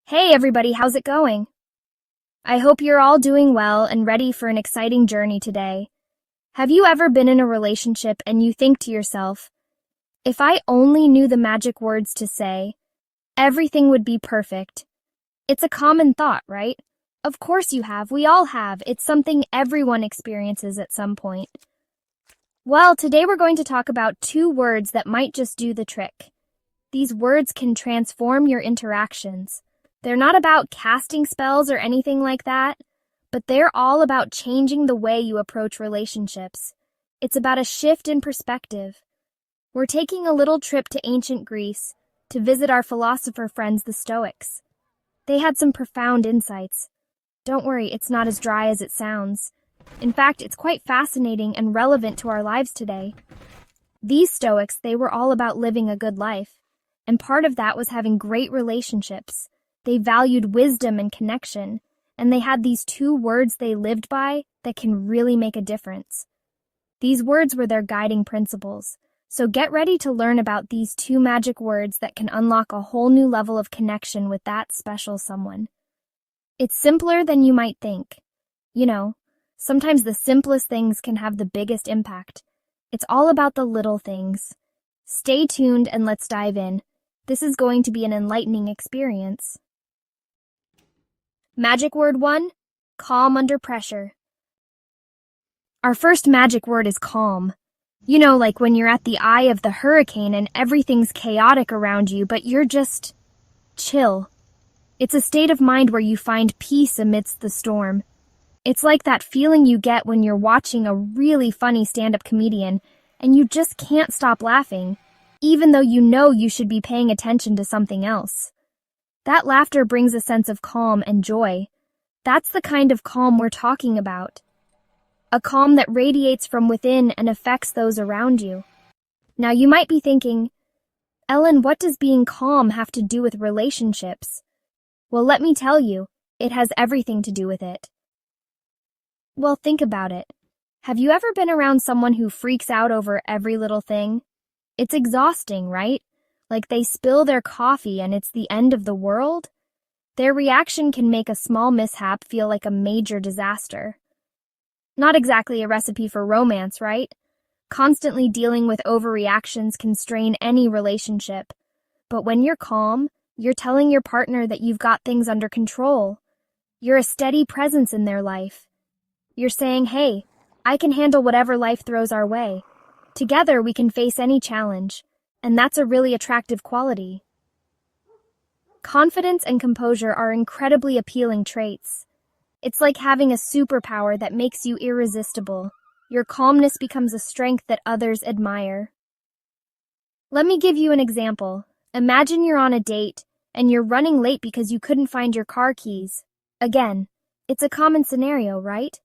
Hey everybody, how's it going? I hope you're all doing well and ready for an exciting journey today. Have you ever been in a relationship and you think to yourself, if I only knew the magic words to say, everything would be perfect? It's a common thought, right? Of course you have. We all have. It's something everyone experiences at some point. Well, today we're going to talk about two words that might just do the trick. These words can transform your interactions. They're not about casting spells or anything like that, but they're all about changing the way you approach relationships. It's about a shift in perspective. We're taking a little trip to ancient Greece to visit our philosopher friends, the Stoics. They had some profound insights. Don't worry, it's not as dry as it sounds. In fact, it's quite fascinating and relevant to our lives today. These Stoics, they were all about living a good life, and part of that was having great relationships. They valued wisdom and connection, and they had these two words they lived by that can really make a difference. These words were their guiding principles, so get ready to learn about these two magic words that can unlock a whole new level of connection with that special someone. It's simpler than you might think. You know, sometimes the simplest things can have the biggest impact. It's all about the little things. Stay tuned and let's dive in. This is going to be an enlightening experience. Magic word 1, calm under pressure. Our first magic word is calm. You know, like when you're at the eye of the hurricane and everything's chaotic around you, but you're just chill. It's a state of mind where you find peace amidst the storm. It's like that feeling you get when you're watching a really funny stand-up comedian and you just can't stop laughing, even though you know you should be paying attention to something else. That laughter brings a sense of calm and joy. That's the kind of calm we're talking about. A calm that radiates from within and affects those around you. Now you might be thinking, Ellen, what does being calm have to do with relationships? Well, let me tell you, it has everything to do with it. Well, think about it. Have you ever been around someone who freaks out over every little thing? It's exhausting, right? Like they spill their coffee and it's the end of the world? Their reaction can make a small mishap feel like a major disaster. Not exactly a recipe for romance, right? Constantly dealing with overreactions can strain any relationship. But when you're calm, you're telling your partner that you've got things under control. You're a steady presence in their life. You're saying, hey, I can handle whatever life throws our way. Together we can face any challenge. And that's a really attractive quality. Confidence and composure are incredibly appealing traits. It's like having a superpower that makes you irresistible. Your calmness becomes a strength that others admire. Let me give you an example. Imagine you're on a date and you're running late because you couldn't find your car keys. Again, it's a common scenario, right?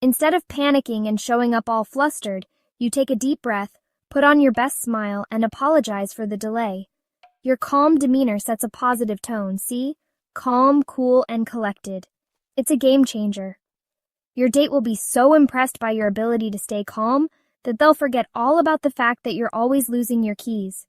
Instead of panicking and showing up all flustered, you take a deep breath, put on your best smile, and apologize for the delay. Your calm demeanor sets a positive tone, see? Calm, cool, and collected. It's a game changer. Your date will be so impressed by your ability to stay calm that they'll forget all about the fact that you're always losing your keys.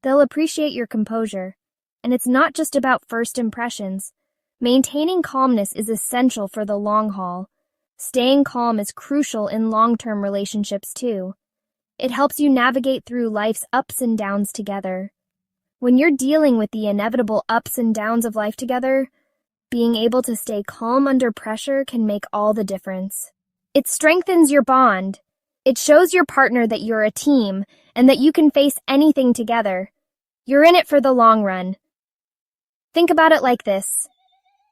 They'll appreciate your composure. And it's not just about first impressions. Maintaining calmness is essential for the long haul. Staying calm is crucial in long-term relationships too. It helps you navigate through life's ups and downs together. When you're dealing with the inevitable ups and downs of life together, being able to stay calm under pressure can make all the difference. It strengthens your bond. It shows your partner that you're a team and that you can face anything together. You're in it for the long run. Think about it like this.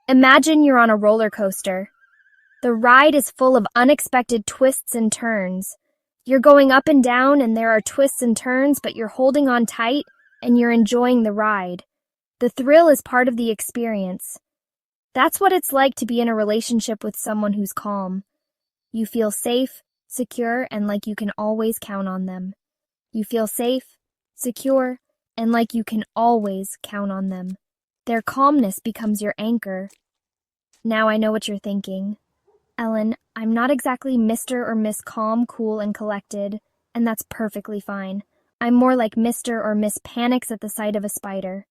Imagine you're on a roller coaster. The ride is full of unexpected twists and turns. You're going up and down and there are twists and turns, but you're holding on tight and you're enjoying the ride. The thrill is part of the experience. That's what it's like to be in a relationship with someone who's calm. You feel safe, secure, and like you can always count on them. You feel safe, secure, and like you can always count on them. Their calmness becomes your anchor. Now I know what you're thinking. Ellen, I'm not exactly Mr. or Miss Calm, Cool, and Collected, and that's perfectly fine. I'm more like Mr. or Miss Panics at the sight of a spider.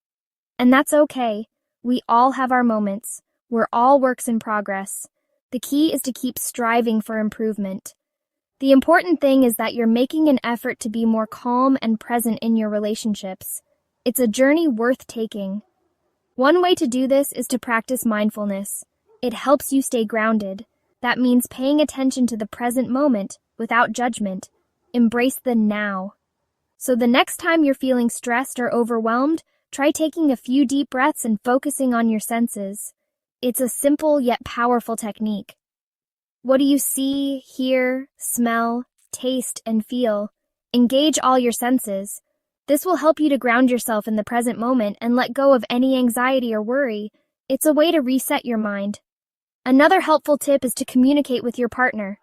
And that's okay. We all have our moments. We're all works in progress. The key is to keep striving for improvement. The important thing is that you're making an effort to be more calm and present in your relationships. It's a journey worth taking. One way to do this is to practice mindfulness. It helps you stay grounded. That means paying attention to the present moment without judgment. Embrace the now. So the next time you're feeling stressed or overwhelmed, try taking a few deep breaths and focusing on your senses. It's a simple yet powerful technique. What do you see, hear, smell, taste, and feel? Engage all your senses. This will help you to ground yourself in the present moment and let go of any anxiety or worry. It's a way to reset your mind. Another helpful tip is to communicate with your partner.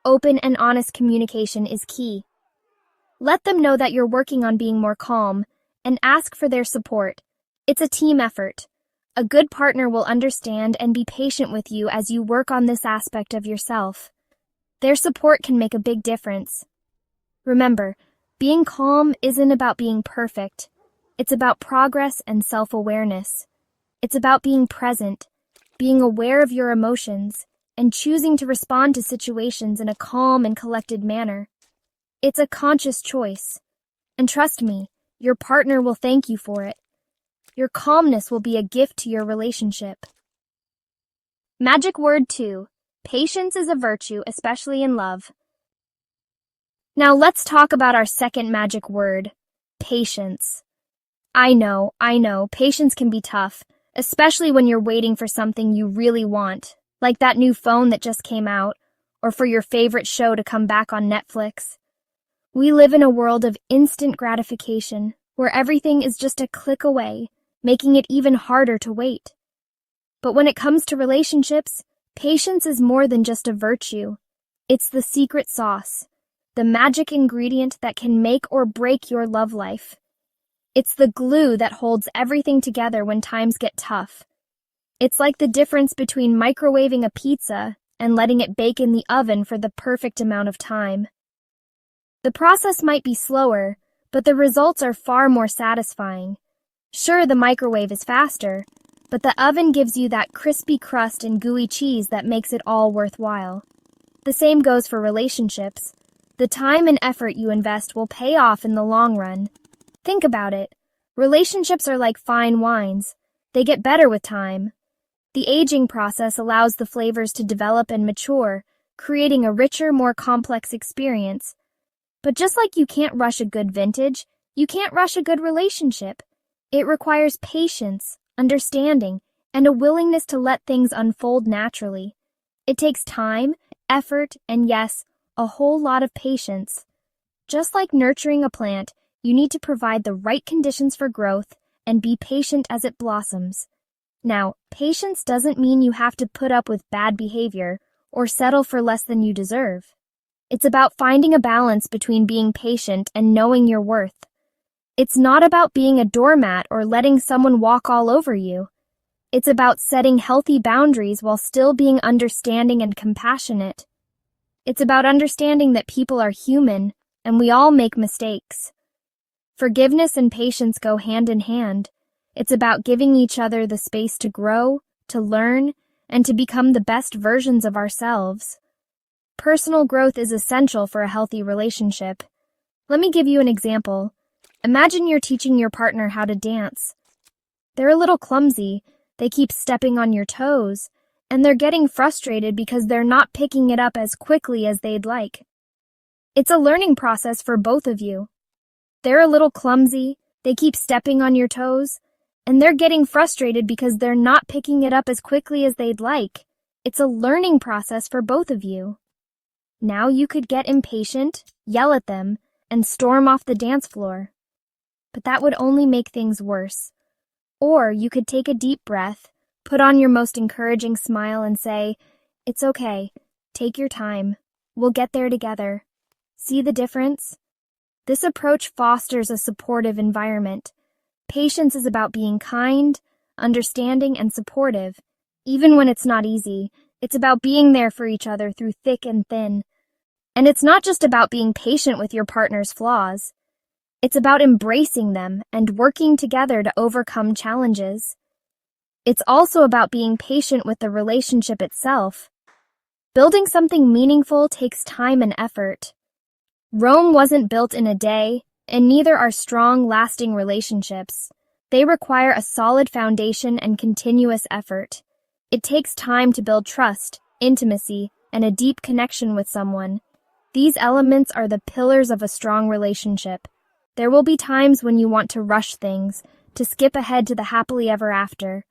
Open and honest communication is key. Let them know that you're working on being more calm and ask for their support. It's a team effort. A good partner will understand and be patient with you as you work on this aspect of yourself. Their support can make a big difference. Remember, being calm isn't about being perfect. It's about progress and self-awareness. It's about being present, being aware of your emotions, and choosing to respond to situations in a calm and collected manner. It's a conscious choice. And trust me, your partner will thank you for it. Your calmness will be a gift to your relationship. Magic word 2. Patience is a virtue, especially in love. Now let's talk about our second magic word, patience. I know, patience can be tough, especially when you're waiting for something you really want, like that new phone that just came out, or for your favorite show to come back on Netflix. We live in a world of instant gratification, where everything is just a click away, making it even harder to wait. But when it comes to relationships, patience is more than just a virtue. It's the secret sauce, the magic ingredient that can make or break your love life. It's the glue that holds everything together when times get tough. It's like the difference between microwaving a pizza and letting it bake in the oven for the perfect amount of time. The process might be slower, but the results are far more satisfying. Sure, the microwave is faster, but the oven gives you that crispy crust and gooey cheese that makes it all worthwhile. The same goes for relationships. The time and effort you invest will pay off in the long run. Think about it. Relationships are like fine wines. They get better with time. The aging process allows the flavors to develop and mature, creating a richer, more complex experience. But just like you can't rush a good vintage, you can't rush a good relationship. It requires patience, understanding, and a willingness to let things unfold naturally. It takes time, effort, and yes, a whole lot of patience. Just like nurturing a plant, you need to provide the right conditions for growth and be patient as it blossoms. Now, patience doesn't mean you have to put up with bad behavior or settle for less than you deserve. It's about finding a balance between being patient and knowing your worth. It's not about being a doormat or letting someone walk all over you. It's about setting healthy boundaries while still being understanding and compassionate. It's about understanding that people are human and we all make mistakes. Forgiveness and patience go hand in hand. It's about giving each other the space to grow, to learn, and to become the best versions of ourselves. Personal growth is essential for a healthy relationship. Let me give you an example. Imagine you're teaching your partner how to dance. They're a little clumsy, they keep stepping on your toes, and they're getting frustrated because they're not picking it up as quickly as they'd like. It's a learning process for both of you. They're a little clumsy, they keep stepping on your toes, and they're getting frustrated because they're not picking it up as quickly as they'd like. It's a learning process for both of you. Now you could get impatient, yell at them, and storm off the dance floor. But that would only make things worse. Or you could take a deep breath, put on your most encouraging smile and say, "It's okay, take your time, we'll get there together." See the difference? This approach fosters a supportive environment. Patience is about being kind, understanding, and supportive. Even when it's not easy, it's about being there for each other through thick and thin. And it's not just about being patient with your partner's flaws. It's about embracing them and working together to overcome challenges. It's also about being patient with the relationship itself. Building something meaningful takes time and effort. Rome wasn't built in a day, and neither are strong, lasting relationships. They require a solid foundation and continuous effort. It takes time to build trust, intimacy, and a deep connection with someone. These elements are the pillars of a strong relationship. There will be times when you want to rush things, to skip ahead to the happily ever after.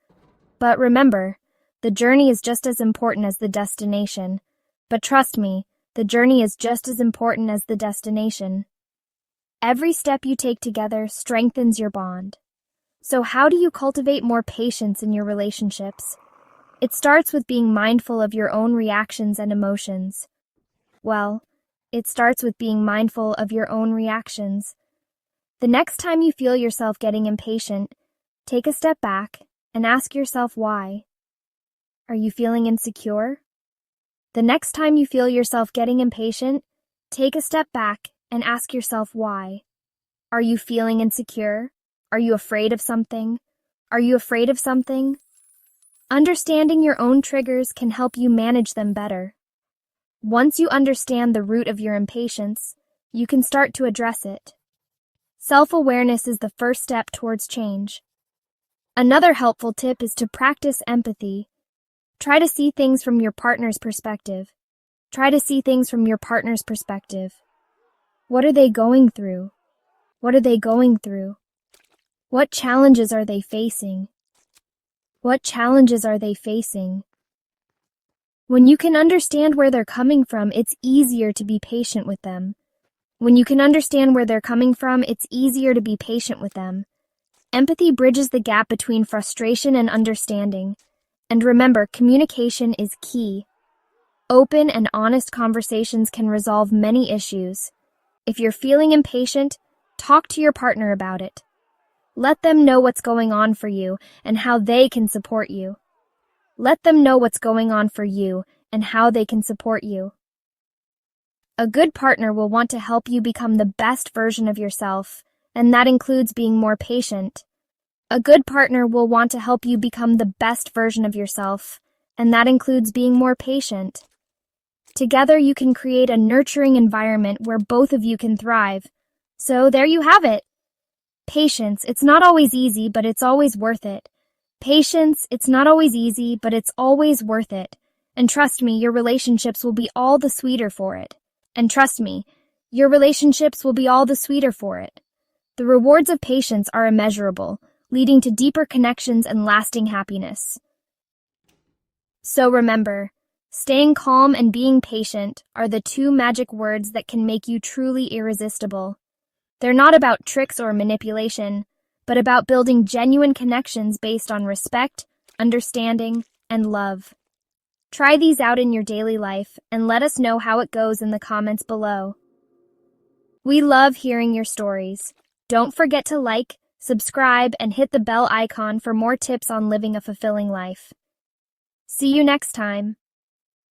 But remember, the journey is just as important as the destination. But trust me, the journey is just as important as the destination. Every step you take together strengthens your bond. So how do you cultivate more patience in your relationships? It starts with being mindful of your own reactions and emotions. Well, it starts with being mindful of your own reactions. The next time you feel yourself getting impatient, take a step back and ask yourself why. Are you feeling insecure? The next time you feel yourself getting impatient, take a step back and ask yourself why. Are you feeling insecure? Are you afraid of something? Are you afraid of something? Understanding your own triggers can help you manage them better. Once you understand the root of your impatience, you can start to address it. Self-awareness is the first step towards change. Another helpful tip is to practice empathy. Try to see things from your partner's perspective. Try to see things from your partner's perspective. What are they going through? What are they going through? What challenges are they facing? What challenges are they facing? When you can understand where they're coming from, it's easier to be patient with them. When you can understand where they're coming from, it's easier to be patient with them. Empathy bridges the gap between frustration and understanding. And remember, communication is key. Open and honest conversations can resolve many issues. If you're feeling impatient, talk to your partner about it. Let them know what's going on for you and how they can support you. Let them know what's going on for you and how they can support you. A good partner will want to help you become the best version of yourself, and that includes being more patient. A good partner will want to help you become the best version of yourself, and that includes being more patient. Together you can create a nurturing environment where both of you can thrive. So there you have it. Patience, it's not always easy, but it's always worth it. Patience, it's not always easy, but it's always worth it. And trust me, your relationships will be all the sweeter for it. And trust me, your relationships will be all the sweeter for it. The rewards of patience are immeasurable, leading to deeper connections and lasting happiness. So remember, staying calm and being patient are the two magic words that can make you truly irresistible. They're not about tricks or manipulation, but about building genuine connections based on respect, understanding, and love. Try these out in your daily life and let us know how it goes in the comments below. We love hearing your stories. Don't forget to like, subscribe, and hit the bell icon for more tips on living a fulfilling life. See you next time.